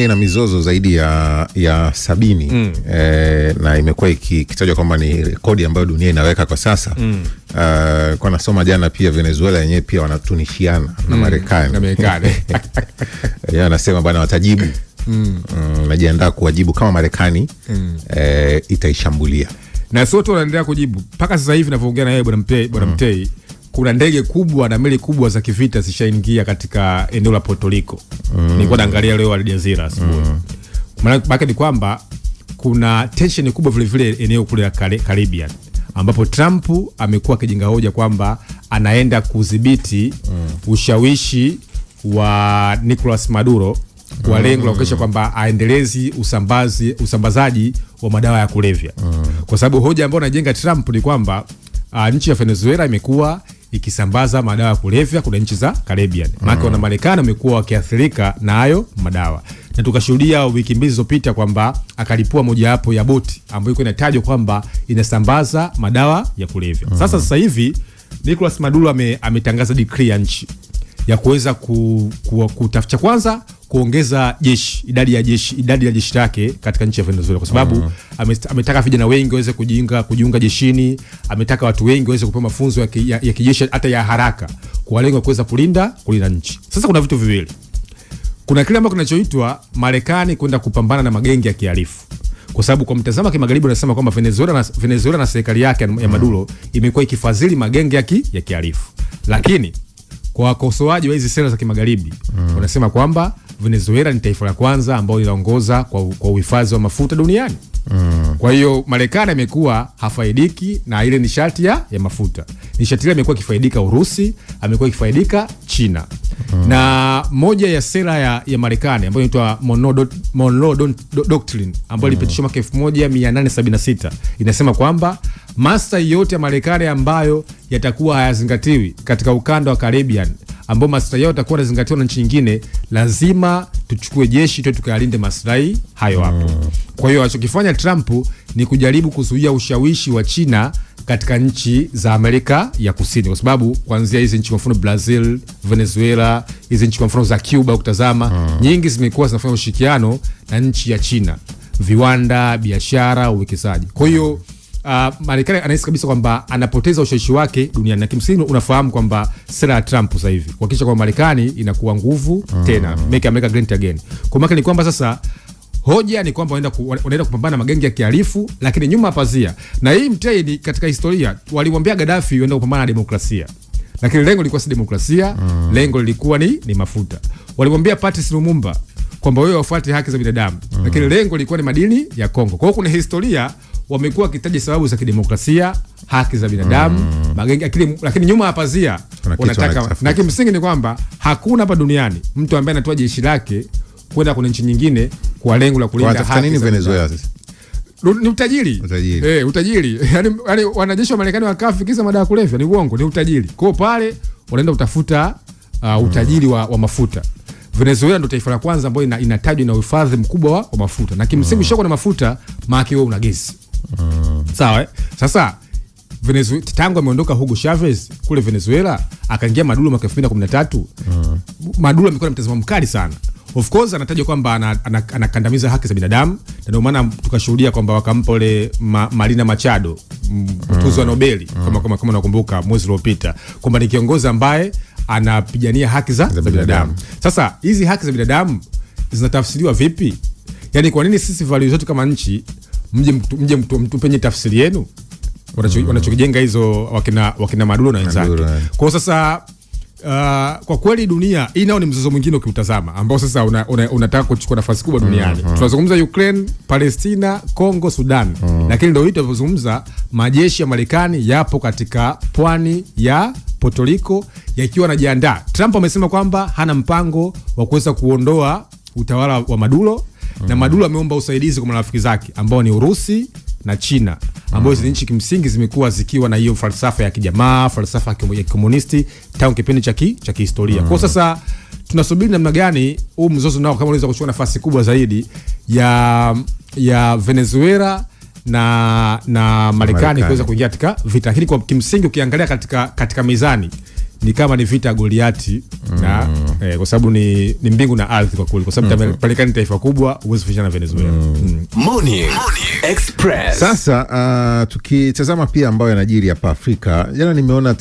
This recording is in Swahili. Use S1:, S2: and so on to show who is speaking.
S1: ina mizozo zaidi ya 70 na imekuwa ikitajwa kwamba ni rekodi ambayo dunia inaweka kwa sasa. Kwa nasoma jana pia Venezuela yenyewe pia wanatunishiana na Marekani. Yeye anasema bwana watajibu. Najiandaa kuwajibu kama Marekani itaishambulia.
S2: Na sote wanaendelea kujibu. Paka sasa hivi ninavyoongea na yeye bwana Mtei, kuna ndege kubwa na meli kubwa za kivita zishaingia katika eneo la Puerto Rico. Nilikuwa naangalia leo Al Jazeera asubuhi. Maana ni kwamba kuna tension kubwa vile vile eneo kule la Caribbean, ambapo Trump amekuwa akijenga hoja kwamba anaenda kudhibiti ushawishi wa Nicolas Maduro kwa lengo la kuhakikisha kwamba aendelezi usambazaji wa madawa ya kulevya. Kwa sababu hoja ambayo anajenga Trump ni kwamba nchi ya Venezuela imekuwa ikisambaza madawa ya kulevya kuna nchi za Caribbean. Maana na Marekani wamekuwa wakiathirika na hayo madawa. Na tukashuhudia wiki mbili zilizopita kwamba akalipua moja hapo ya boti ambayo ilikuwa inatajwa kwamba inasambaza madawa ya kulevya. Sasa hivi Nicolas Maduro ametangaza decree ya nchi ya kuweza kutafuta kwanza kuongeza jeshi, idadi ya jeshi lake katika nchi ya Venezuela, kwa sababu ametaka vijana wengi waweze kujiunga jeshini, ametaka watu wengi waweze kupewa mafunzo ya kijeshi hata ya haraka kwa lengo kuweza kulinda nchi. Sasa kuna vitu viwili. Kuna kile ambacho kinachoitwa Marekani kwenda kupambana na magenge ya kihalifu. Kwa sababu kwa mtazamo wa kimagharibi unasema kwamba Venezuela na serikali yake ya Maduro imekuwa ikifadhili magenge ya kihalifu. Lakini kwa wakosoaji wa hizi sera za kimagharibi wanasema kwamba Venezuela ni taifa la kwanza ambalo linaongoza kwa uhifadhi wa mafuta duniani. Kwa hiyo Marekani imekuwa hafaidiki na ile nishati ya mafuta. Nishati ile imekuwa ikifaidika Urusi, amekuwa ikifaidika China. Na moja ya sera ya Marekani ambayo inaitwa Monroe Doctrine ambayo ilipitishwa mwaka 1876 inasema kwamba maslahi yote ya Marekani ambayo yatakuwa hayazingatiwi katika ukanda wa Caribbean, ambao maslahi yao yatakuwa yanazingatiwa na nchi nyingine, lazima tuchukue jeshi tukayalinde maslahi hayo hapo. Kwa hiyo alichokifanya Trump ni kujaribu kuzuia ushawishi wa China katika nchi za Amerika ya Kusini, kwa sababu kuanzia hizi nchi kwa mfano Brazil, Venezuela, hizi nchi kwa mfano za Cuba ukitazama, nyingi zimekuwa zinafanya ushirikiano na nchi ya China, viwanda, biashara, uwekezaji. Kwa hiyo Marekani anahisi kabisa kwamba anapoteza ushawishi wake duniani, na kimsingi unafahamu kwamba sera ya Trump sasa hivi kuhakikisha kwamba Marekani inakuwa nguvu tena, make America great again. Kwa maana ni kwamba sasa hoja ni kwamba wanaenda kupambana magenge ya kihalifu, lakini nyuma pazia. Na hii Mtei katika historia walimwambia Gaddafi waende kupambana na demokrasia, lakini lengo lilikuwa si demokrasia, lengo lilikuwa ni mafuta. Walimwambia Patrice Lumumba kwamba wewe wafuate haki za binadamu, lakini lengo lilikuwa ni madini ya Kongo. Kwa hiyo kuna historia wamekuwa wakitaja sababu za kidemokrasia, haki za binadamu, magenge, lakini nyuma ya pazia wanataka. Na kimsingi ni kwamba hakuna hapa duniani mtu ambaye anatoa jeshi lake kwenda kwenye nchi nyingine kwa lengo la kulinda haki.
S1: Nini Venezuela sasa?
S2: Ni utajiri. Utajiri. Yaani wanajeshi wa Marekani wakafikisha madawa kulevya, ni uongo, ni utajiri. Kwa hiyo pale wanaenda kutafuta utajiri wa mafuta. Venezuela ndio taifa la kwanza ambalo inatajwa na uhifadhi mkubwa wa mafuta. Na kimsingi shoko na mafuta maana wewe una gesi. Sawa Sasa Venezuela tangu ameondoka Hugo Chavez kule Venezuela akaingia Maduro mwaka 2013. Maduro amekuwa na mtazamo mkali sana. Of course anatajwa kwamba anakandamiza haki za binadamu, na ndio maana tukashuhudia kwamba wakampa ile Marina Machado tuzo ya Nobel kama unakumbuka mwezi uliopita, kwamba ni kiongozi ambaye anapigania haki za binadamu. Sasa hizi haki za binadamu zinatafsiriwa vipi? Yaani kwa nini sisi value zetu kama nchi mje mtupenye tafsiri yenu? Wanachokijenga hizo wakina Maduro na wenzake. Kwa sasa kwa kweli dunia hii nao ni mzozo mwingine ukiutazama, ambao sasa unataka kuchukua nafasi kubwa duniani. Tunazungumza Ukraine, Palestina, Kongo, Sudan. Lakini ndio hiyo tunazungumza majeshi ya Marekani yapo katika pwani ya Puerto Rico yakiwa yanajiandaa. Trump amesema kwamba hana mpango wa kuweza kuondoa utawala wa Maduro, na Maduro ameomba usaidizi kwa marafiki zake ambao ni Urusi na China, ambao hizo nchi kimsingi zimekuwa zikiwa na hiyo falsafa ya kijamaa, falsafa ya komunisti tangu kipindi cha kihistoria. Kwa sasa tunasubiri namna gani huu mzozo nao kama unaweza kuchukua nafasi kubwa zaidi ya Venezuela na Marekani kuweza kuingia katika vita hili. Kwa kimsingi ukiangalia katika mizani ni kama ni vita Goliati na kwa sababu ni mbingu na ardhi kwa kweli, kwa sababu Marekani taifa kubwa, huwezi kufishana na Venezuela.
S3: Morning Express.
S1: Sasa tukitazama pia ambayo yanajiri hapa Afrika, jana nimeona